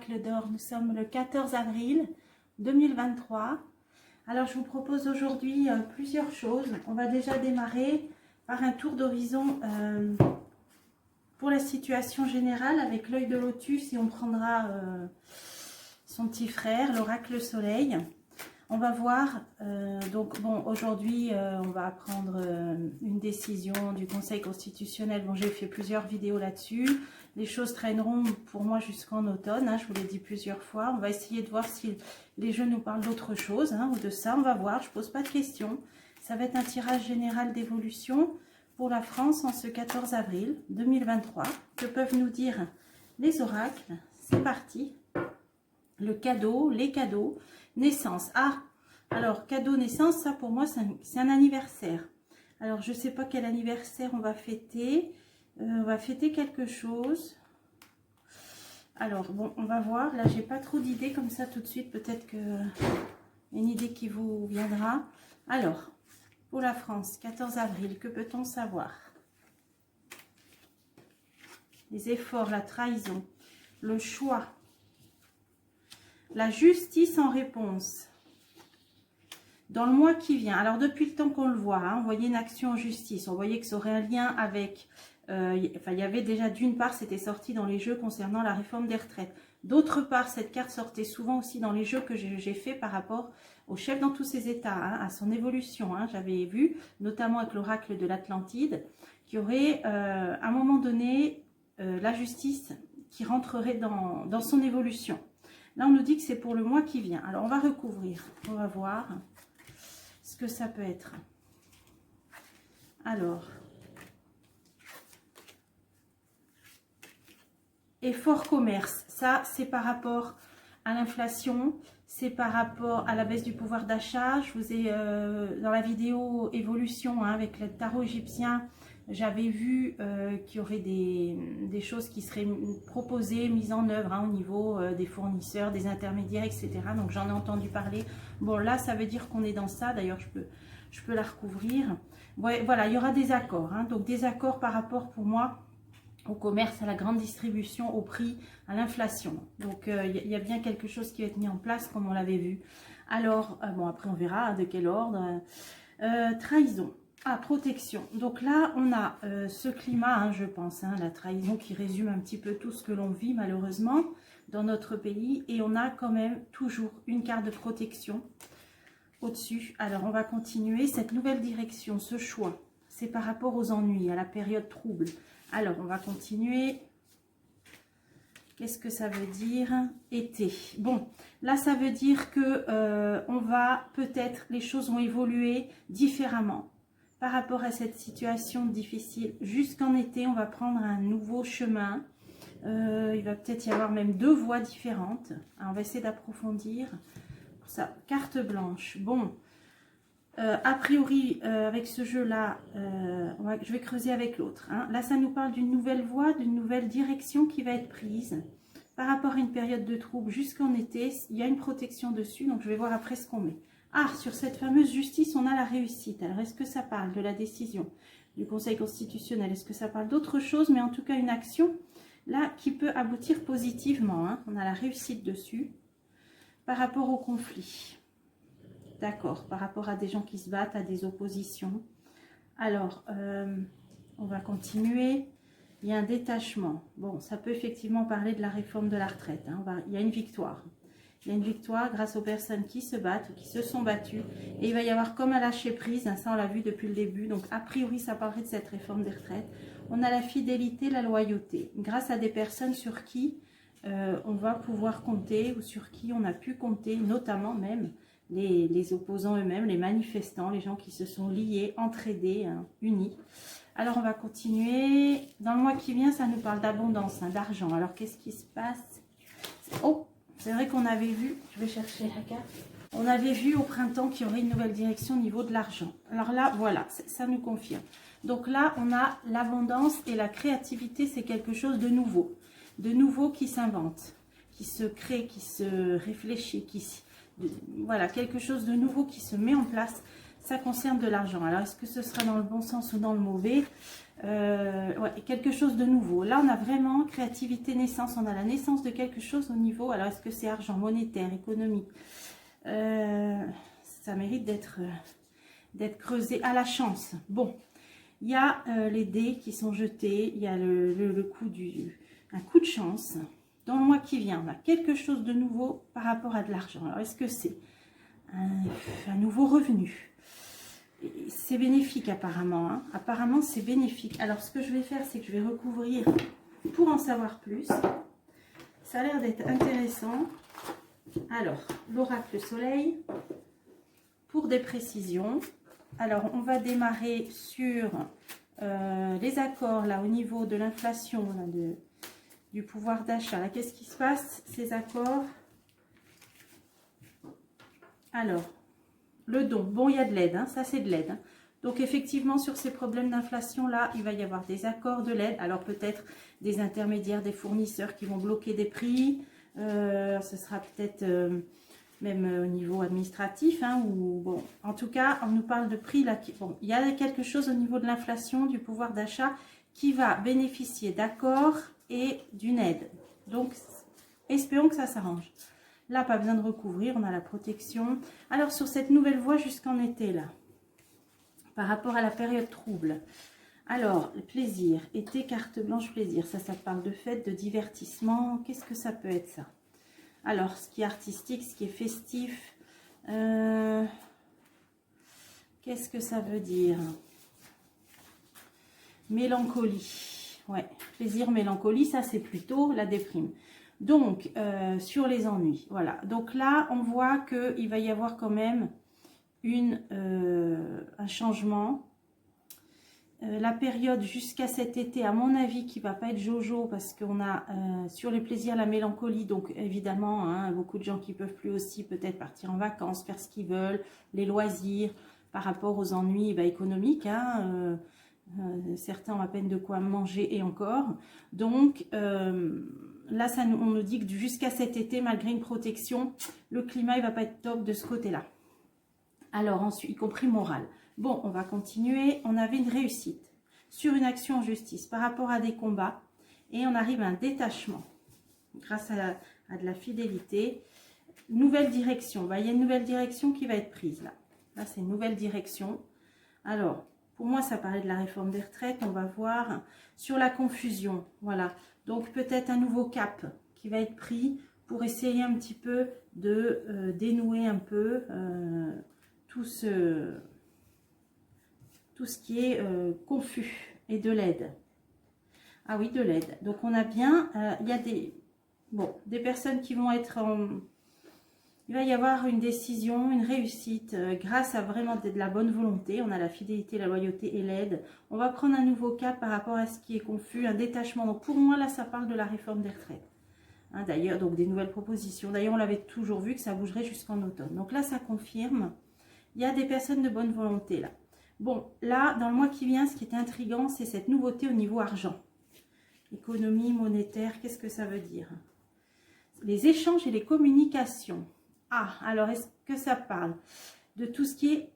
l'oracle d'or. Nous sommes le 14 avril 2023. Alors je vous propose aujourd'hui plusieurs choses. On va déjà démarrer par un tour d'horizon pour la situation générale avec l'œil de lotus et on prendra son petit frère, l'oracle soleil. On va voir, donc bon, aujourd'hui on va prendre une décision du Conseil constitutionnel. Bon, j'ai fait plusieurs vidéos là-dessus. Les choses traîneront pour moi jusqu'en automne, hein, je vous l'ai dit plusieurs fois. On va essayer de voir si les jeux nous parlent d'autre chose, hein, ou de ça, on va voir. Je ne pose pas de questions. Ça va être un tirage général d'évolution pour la France en ce 14 avril 2023. Que peuvent nous dire les oracles? C'est parti. Le cadeau, les cadeaux, naissance. Ah, alors cadeau, naissance, ça pour moi c'est un anniversaire. Alors je ne sais pas quel anniversaire on va fêter. On va fêter quelque chose. Alors bon, on va voir. Là j'ai pas trop d'idées comme ça tout de suite. Peut-être que une idée qui vous viendra. Alors, pour la France, 14 avril, que peut-on savoir? Les efforts, la trahison, le choix. La justice en réponse. Dans le mois qui vient, alors depuis le temps qu'on le voit, hein, on voyait une action en justice, on voyait que ça aurait un lien avec, enfin il y avait déjà d'une part, c'était sorti dans les jeux concernant la réforme des retraites. D'autre part, cette carte sortait souvent aussi dans les jeux que j'ai fait par rapport au chef dans tous ses états, hein, à son évolution. Hein, j'avais vu, notamment avec l'oracle de l'Atlantide, qu'il y aurait à un moment donné la justice qui rentrerait dans son évolution. Là, on nous dit que c'est pour le mois qui vient. Alors, on va recouvrir. On va voir ce que ça peut être. Alors, effort commerce. Ça, c'est par rapport à l'inflation. C'est par rapport à la baisse du pouvoir d'achat. Je vous ai, dans la vidéo évolution, hein, avec le tarot égyptien, j'avais vu qu'il y aurait des choses qui seraient proposées, mises en œuvre, hein, au niveau des fournisseurs, des intermédiaires, etc. Donc j'en ai entendu parler. Bon, là, ça veut dire qu'on est dans ça. D'ailleurs, je peux la recouvrir. Ouais, voilà, il y aura des accords. Hein, donc des accords par rapport, pour moi, au commerce, à la grande distribution, au prix, à l'inflation. Donc il y a bien quelque chose qui va être mis en place, comme on l'avait vu. Alors, bon, après on verra de quel ordre. Trahison. Ah, protection. Donc là, on a ce climat, hein, je pense, hein, la trahison qui résume un petit peu tout ce que l'on vit malheureusement dans notre pays. Et on a quand même toujours une carte de protection au-dessus. Alors, on va continuer. Cette nouvelle direction, ce choix, c'est par rapport aux ennuis, à la période trouble. Alors, on va continuer. Qu'est-ce que ça veut dire? Été. Bon, là, ça veut dire que on va peut-être, les choses vont évoluer différemment. Par rapport à cette situation difficile, jusqu'en été, on va prendre un nouveau chemin. Il va peut-être y avoir même deux voies différentes. Alors, on va essayer d'approfondir. Pour ça, carte blanche. Bon, a priori, avec ce jeu-là, je vais creuser avec l'autre. Hein. Là, ça nous parle d'une nouvelle voie, d'une nouvelle direction qui va être prise. Par rapport à une période de trouble jusqu'en été, il y a une protection dessus. Donc, je vais voir après ce qu'on met. Ah, sur cette fameuse justice, on a la réussite. Alors, est-ce que ça parle de la décision du Conseil constitutionnel? Est-ce que ça parle d'autre chose? Mais en tout cas, une action, là, qui peut aboutir positivement. Hein. On a la réussite dessus. Par rapport au conflit. D'accord. Par rapport à des gens qui se battent, à des oppositions. Alors, on va continuer. Il y a un détachement. Bon, ça peut effectivement parler de la réforme de la retraite. Hein. Il y a une victoire. Il y a une victoire grâce aux personnes qui se battent, qui se sont battues. Et il va y avoir comme un lâcher prise, hein, ça on l'a vu depuis le début. Donc a priori ça parlerait de cette réforme des retraites. On a la fidélité, la loyauté. Grâce à des personnes sur qui on va pouvoir compter ou sur qui on a pu compter, notamment même les opposants eux-mêmes, les manifestants, les gens qui se sont liés, entraidés, hein, unis. Alors on va continuer. Dans le mois qui vient, ça nous parle d'abondance, hein, d'argent. Alors qu'est-ce qui se passe? Oh! C'est vrai qu'on avait vu, je vais chercher la carte, on avait vu au printemps qu'il y aurait une nouvelle direction au niveau de l'argent. Alors là, voilà, ça nous confirme. Donc là, on a l'abondance et la créativité, c'est quelque chose de nouveau qui s'invente, qui se crée, qui se réfléchit, voilà, quelque chose de nouveau qui se met en place. ça concerne de l'argent. Alors, est-ce que ce sera dans le bon sens ou dans le mauvais? Ouais, quelque chose de nouveau. Là, on a vraiment créativité, naissance. On a la naissance de quelque chose au niveau... Alors, est-ce que c'est argent, monétaire, économique? Ça mérite d'être creusé à la chance. Bon, il y a les dés qui sont jetés. Il y a le coup un coup de chance. Dans le mois qui vient, on a quelque chose de nouveau par rapport à de l'argent. Alors, est-ce que c'est un nouveau revenu? C'est bénéfique apparemment. Hein. Apparemment, c'est bénéfique. Alors, ce que je vais faire, c'est que je vais recouvrir pour en savoir plus. Ça a l'air d'être intéressant. Alors, l'oracle soleil, pour des précisions. Alors, on va démarrer sur les accords, là, au niveau de l'inflation, du pouvoir d'achat. Qu'est-ce qui se passe, ces accords? Alors, le don. Bon, il y a de l'aide, hein, ça c'est de l'aide. Hein. Donc, effectivement, sur ces problèmes d'inflation, là, il va y avoir des accords de l'aide. Alors, peut-être des intermédiaires, des fournisseurs qui vont bloquer des prix. Ce sera peut-être même au niveau administratif. Hein, ou, bon, en tout cas, on nous parle de prix. Là, bon, il y a quelque chose au niveau de l'inflation, du pouvoir d'achat, qui va bénéficier d'accords et d'une aide. Donc, espérons que ça s'arrange. Là, pas besoin de recouvrir, on a la protection. Alors, sur cette nouvelle voie jusqu'en été, là, par rapport à la période trouble. Alors, le plaisir, été, carte blanche, plaisir. Ça parle de fête, de divertissement. Qu'est-ce que ça peut être, ça? Alors, ce qui est artistique, ce qui est festif. Qu'est-ce que ça veut dire? Mélancolie. Ouais, plaisir, mélancolie, ça, c'est plutôt la déprime. Donc, sur les ennuis, voilà. Donc là, on voit qu'il va y avoir quand même un changement. La période jusqu'à cet été, à mon avis, qui ne va pas être jojo, parce qu'on a sur les plaisirs la mélancolie. Donc, évidemment, hein, beaucoup de gens qui ne peuvent plus aussi peut-être partir en vacances, faire ce qu'ils veulent, les loisirs, par rapport aux ennuis économiques, hein, certains ont à peine de quoi manger et encore. Donc, là, on nous dit que jusqu'à cet été, malgré une protection, le climat ne va pas être top de ce côté-là. Alors, ensuite, y compris moral. Bon, on va continuer. On avait une réussite sur une action en justice par rapport à des combats. Et on arrive à un détachement grâce à de la fidélité. Nouvelle direction. Il y a une nouvelle direction qui va être prise là. Là, c'est une nouvelle direction. Alors, pour moi, ça parlait de la réforme des retraites. On va voir sur la confusion. Voilà. Donc, peut-être un nouveau cap qui va être pris pour essayer un petit peu de dénouer un peu tout ce qui est confus et de l'aide. Ah oui, de l'aide. Donc, on a bien... il y a des personnes qui vont être en... Il va y avoir une décision, une réussite grâce à vraiment de la bonne volonté. On a la fidélité, la loyauté et l'aide. On va prendre un nouveau cap par rapport à ce qui est confus, un détachement. Donc pour moi, là, ça parle de la réforme des retraites. Hein, d'ailleurs, donc des nouvelles propositions. D'ailleurs, on l'avait toujours vu que ça bougerait jusqu'en automne. Donc là, ça confirme. Il y a des personnes de bonne volonté là. Bon, là, dans le mois qui vient, ce qui est intriguant, c'est cette nouveauté au niveau argent. Économie, monétaire, qu'est-ce que ça veut dire? Les échanges et les communications. Ah, alors est-ce que ça parle de tout ce qui est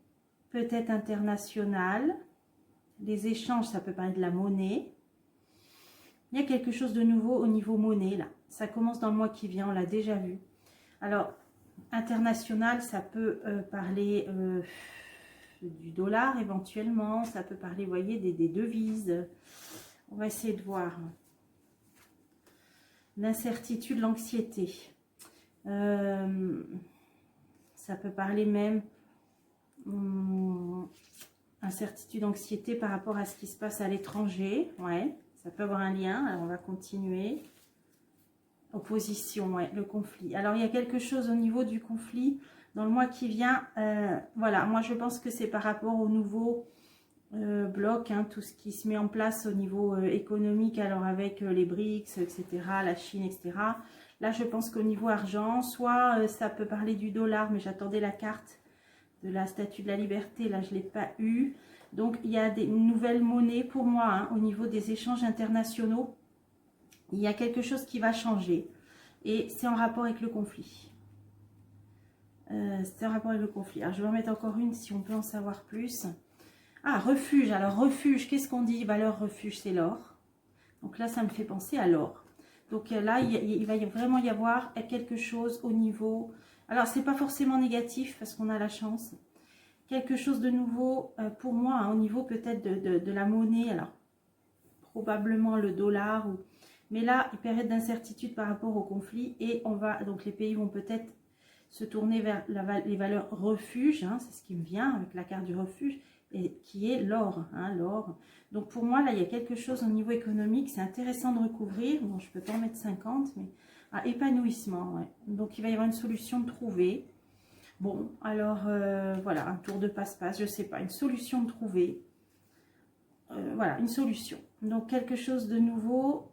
peut-être international? Les échanges, ça peut parler de la monnaie. Il y a quelque chose de nouveau au niveau monnaie, là. Ça commence dans le mois qui vient, on l'a déjà vu. Alors, international, ça peut parler du dollar éventuellement. Ça peut parler, vous voyez, des devises. On va essayer de voir. L'incertitude, l'anxiété. Ça peut parler même incertitude, anxiété par rapport à ce qui se passe à l'étranger. Ouais, ça peut avoir un lien. Alors, on va continuer. Opposition, ouais, le conflit. Alors, il y a quelque chose au niveau du conflit dans le mois qui vient. Voilà, moi, je pense que c'est par rapport au nouveau bloc, hein, tout ce qui se met en place au niveau économique, alors avec les BRICS, etc., la Chine, etc. Là, je pense qu'au niveau argent, soit ça peut parler du dollar, mais j'attendais la carte de la Statue de la Liberté. Là, je ne l'ai pas eu. Donc, il y a des nouvelles monnaies pour moi, hein, au niveau des échanges internationaux. Il y a quelque chose qui va changer. Et c'est en rapport avec le conflit. C'est un rapport avec le conflit. Alors, je vais en mettre encore une si on peut en savoir plus. Ah, refuge. Alors, refuge, qu'est-ce qu'on dit? Bah, leur refuge, c'est l'or. Donc là, ça me fait penser à l'or. Donc là, il va vraiment y avoir quelque chose au niveau... Alors, c'est pas forcément négatif parce qu'on a la chance. Quelque chose de nouveau pour moi, hein, au niveau peut-être de la monnaie. Alors, probablement le dollar. Mais là, une période d'incertitude par rapport au conflit. Et on va... Donc, les pays vont peut-être se tourner vers les valeurs refuge. Hein, c'est ce qui me vient avec la carte du refuge. Et qui est l'or, hein, l'or. Donc pour moi, là, il y a quelque chose au niveau économique, c'est intéressant de recouvrir. Bon, je peux pas en mettre 50, mais épanouissement, ouais. Donc il va y avoir une solution de trouver. Bon, alors voilà, un tour de passe-passe, je sais pas, une solution de trouver. Voilà, une solution. Donc quelque chose de nouveau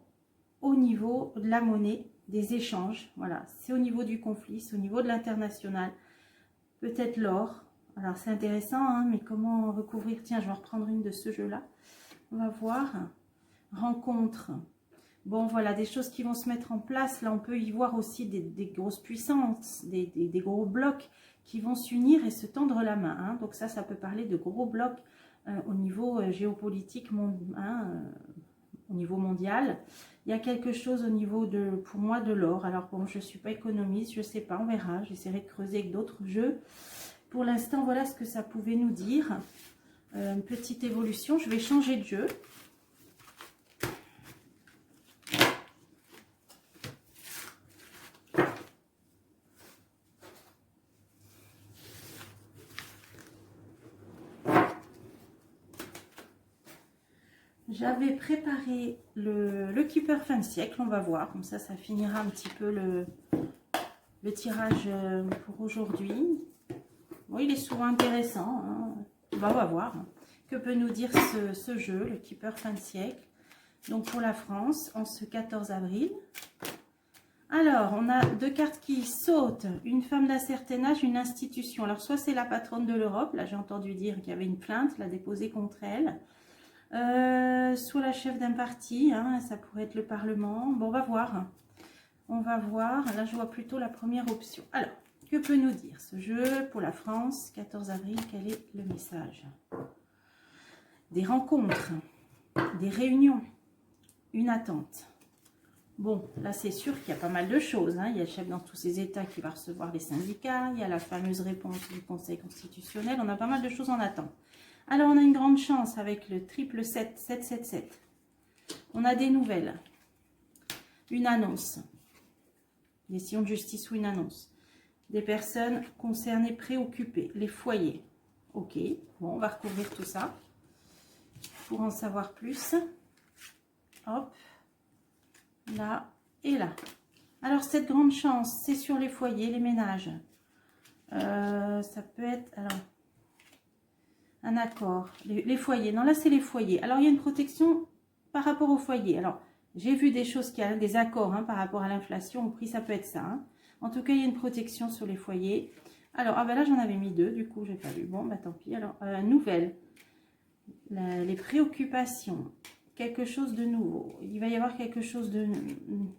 au niveau de la monnaie, des échanges. Voilà, c'est au niveau du conflit, c'est au niveau de l'international. Peut-être l'or. Alors, c'est intéressant, hein, mais comment recouvrir? Tiens, je vais reprendre une de ce jeu-là. On va voir. Rencontre. Bon, voilà, des choses qui vont se mettre en place. Là, on peut y voir aussi des grosses puissances, des gros blocs qui vont s'unir et se tendre la main. Hein. Donc ça peut parler de gros blocs au niveau géopolitique, au niveau mondial. Il y a quelque chose au niveau pour moi, de l'or. Alors, bon, je ne suis pas économiste, je ne sais pas, on verra. J'essaierai de creuser avec d'autres jeux. Pour l'instant, voilà ce que ça pouvait nous dire. Une petite évolution. Je vais changer de jeu. J'avais préparé le Keeper fin de siècle. On va voir. Comme ça finira un petit peu le tirage pour aujourd'hui. Bon, il est souvent intéressant. Hein. On va voir. Que peut nous dire ce jeu, le Keeper fin de siècle. Donc pour la France, en ce 14 avril. Alors, on a deux cartes qui sautent. Une femme d'un certain âge, une institution. Alors, soit c'est la patronne de l'Europe. Là, j'ai entendu dire qu'il y avait une plainte, la déposée contre elle. Soit la chef d'un parti. Hein, ça pourrait être le Parlement. Bon, on va voir. On va voir. Là, je vois plutôt la première option. Alors, que peut nous dire ce jeu pour la France, 14 avril? Quel est le message? Des rencontres, des réunions, une attente. Bon, là, c'est sûr qu'il y a pas mal de choses. Hein. Il y a le chef dans tous ces États qui va recevoir les syndicats. Il y a la fameuse réponse du Conseil constitutionnel. On a pas mal de choses en attente. Alors, on a une grande chance avec le triple 7, 777. On a des nouvelles. Une annonce. Décision de justice ou une annonce. Des personnes concernées, préoccupées. Les foyers. Ok. Bon, on va recouvrir tout ça. Pour en savoir plus. Hop. Là et là. Alors, cette grande chance, c'est sur les foyers, les ménages. Ça peut être... Alors, un accord. Les foyers. Non, là, c'est les foyers. Alors, il y a une protection par rapport aux foyers. Alors, j'ai vu des choses qui ont des accords hein, par rapport à l'inflation. Au prix, ça peut être ça. Hein. En tout cas, il y a une protection sur les foyers. Alors, ah ben là, j'en avais mis deux. Du coup, j'ai pas vu. Bon, bah tant pis. Alors, nouvelle. Les préoccupations. Quelque chose de nouveau. Il va y avoir quelque chose de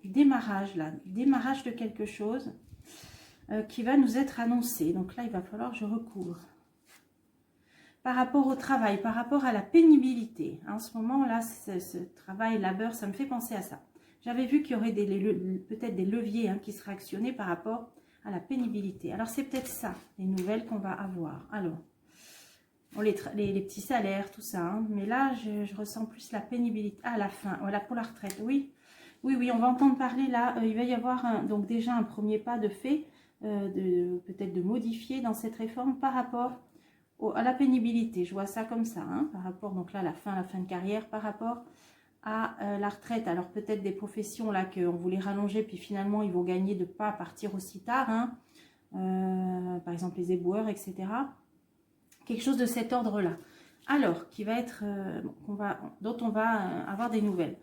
démarrage, là. Démarrage de quelque chose qui va nous être annoncé. Donc là, il va falloir que je recouvre. Par rapport au travail, par rapport à la pénibilité. En ce moment, là, ce travail, labeur, ça me fait penser à ça. J'avais vu qu'il y aurait peut-être des leviers hein, qui seraient actionnés par rapport à la pénibilité. Alors, c'est peut-être ça, les nouvelles qu'on va avoir. Alors, bon, les petits salaires, tout ça. Hein. Mais là, je ressens plus la pénibilité. Ah, la fin, voilà, pour la retraite, oui. Oui, on va entendre parler là. Il va y avoir donc déjà un premier pas de fait, peut-être de modifier dans cette réforme par rapport à la pénibilité. Je vois ça comme ça, hein, par rapport, donc là, la fin de carrière, par rapport à la retraite. Alors, peut-être des professions là qu'on voulait rallonger, puis finalement, ils vont gagner de ne pas partir aussi tard. Hein. Par exemple, les éboueurs, etc. Quelque chose de cet ordre-là. Alors, qui va être, dont on va avoir des nouvelles.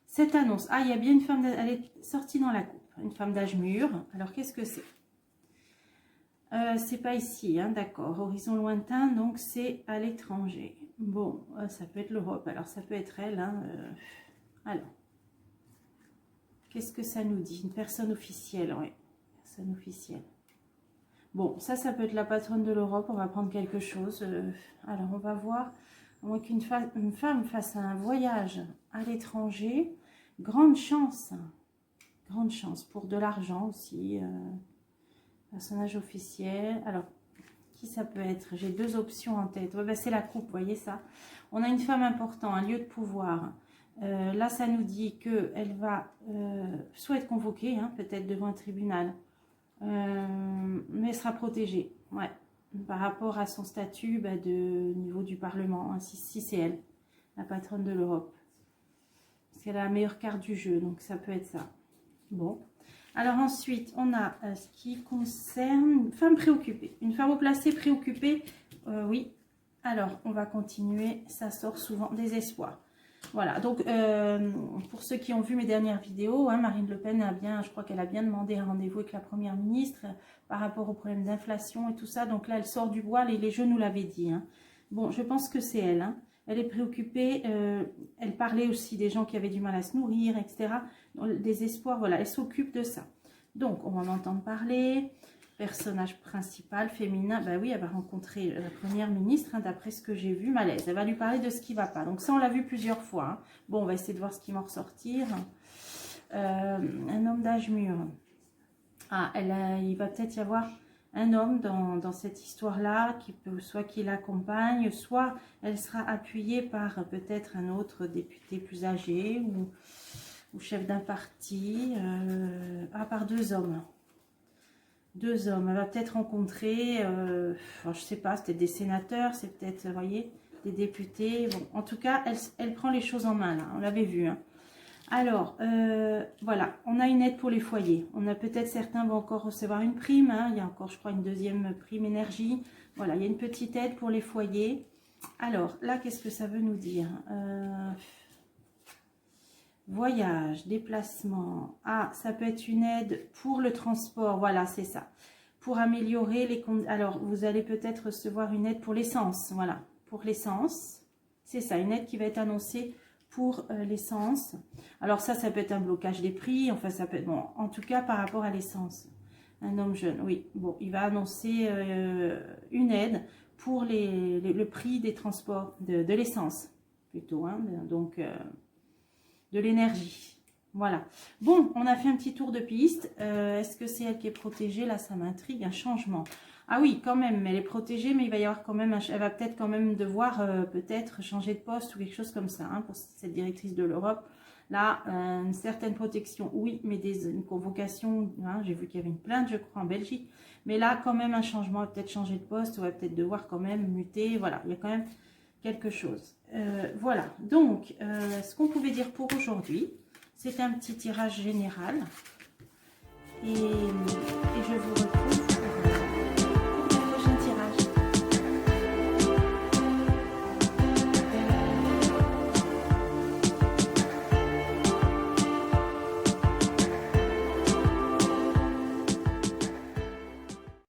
Cette annonce, il y a bien une femme, elle est sortie dans la coupe, une femme d'âge mûr. Alors, qu'est-ce que c'est? C'est pas ici, hein, d'accord. Horizon lointain, donc c'est à l'étranger. Bon, ça peut être l'Europe, alors ça peut être elle. Hein, alors, qu'est-ce que ça nous dit? Une personne officielle, oui. Personne officielle. Bon, ça peut être la patronne de l'Europe. On va prendre quelque chose. Alors, on va voir. Moi, qu'une femme fasse un voyage à l'étranger. Grande chance. Grande chance. Pour de l'argent aussi. Personnage officiel. Alors, qui ça peut être? J'ai deux options en tête. Ouais, ben, c'est la coupe, vous voyez ça? On a une femme importante, un lieu de pouvoir. Là, ça nous dit qu'elle va soit être convoquée, hein, peut-être devant un tribunal, mais elle sera protégée, ouais, par rapport à son statut de niveau du Parlement, hein, si c'est elle, la patronne de l'Europe. Parce qu'elle a la meilleure carte du jeu, donc ça peut être ça. Bon. Alors ensuite, on a ce qui concerne une femme préoccupée. Une femme au placé préoccupée, oui. Alors, on va continuer. Ça sort souvent désespoir. Voilà, donc pour ceux qui ont vu mes dernières vidéos, hein, Marine Le Pen a bien, je crois qu'elle a bien demandé un rendez-vous avec la Première ministre par rapport au problème d'inflation et tout ça. Donc là, elle sort du bois, les jeux nous l'avaient dit. Hein. Bon, je pense que c'est elle. Hein. Elle est préoccupée, elle parlait aussi des gens qui avaient du mal à se nourrir, etc. Des espoirs, voilà, elle s'occupe de ça. Donc, on va en entendre parler. Personnage principal, féminin, bah oui, elle va rencontrer la Première ministre, hein, d'après ce que j'ai vu, malaise. Elle va lui parler de ce qui ne va pas. Donc ça, on l'a vu plusieurs fois. Hein. Bon, on va essayer de voir ce qui va en ressortir. Un homme d'âge mûr. Ah, il va peut-être y avoir un homme dans cette histoire-là, soit qui l'accompagne, soit elle sera appuyée par peut-être un autre député plus âgé ou chef d'un parti, par deux hommes. Deux hommes, elle va peut-être rencontrer, je ne sais pas, c'est peut-être des sénateurs, c'est peut-être, vous voyez, des députés. Bon, en tout cas, elle prend les choses en main, là, on l'avait vu. Hein. Alors, voilà, on a une aide pour les foyers. On a peut-être, certains vont encore recevoir une prime. Hein. Il y a encore, je crois, une deuxième prime énergie. Voilà, il y a une petite aide pour les foyers. Alors, là, qu'est-ce que ça veut nous dire? Voyage, déplacement. Ah, ça peut être une aide pour le transport. Voilà, c'est ça. Pour améliorer les conditions. Alors, vous allez peut-être recevoir une aide pour l'essence. Voilà, pour l'essence. C'est ça, une aide qui va être annoncée pour l'essence. Alors ça peut être un blocage des prix. Enfin, ça peut être... Bon, en tout cas, par rapport à l'essence. Un homme jeune, oui. Bon, il va annoncer une aide pour le prix des transports, de l'essence, plutôt. Hein, donc... de l'énergie. Voilà. Bon, on a fait un petit tour de piste. Est-ce que c'est elle qui est protégée? Là, ça m'intrigue. Un changement. Ah oui, quand même, elle est protégée, mais il va y avoir quand même... elle va peut-être quand même devoir peut-être changer de poste ou quelque chose comme ça, hein, pour cette directrice de l'Europe. Là, une certaine protection, oui, mais une convocation, hein, j'ai vu qu'il y avait une plainte, je crois, en Belgique. Mais là, quand même, un changement, peut-être changer de poste, on va peut-être devoir quand même muter. Voilà, il y a quand même quelque chose. Voilà, donc, ce qu'on pouvait dire pour aujourd'hui, c'est un petit tirage général. Et je vous retrouve.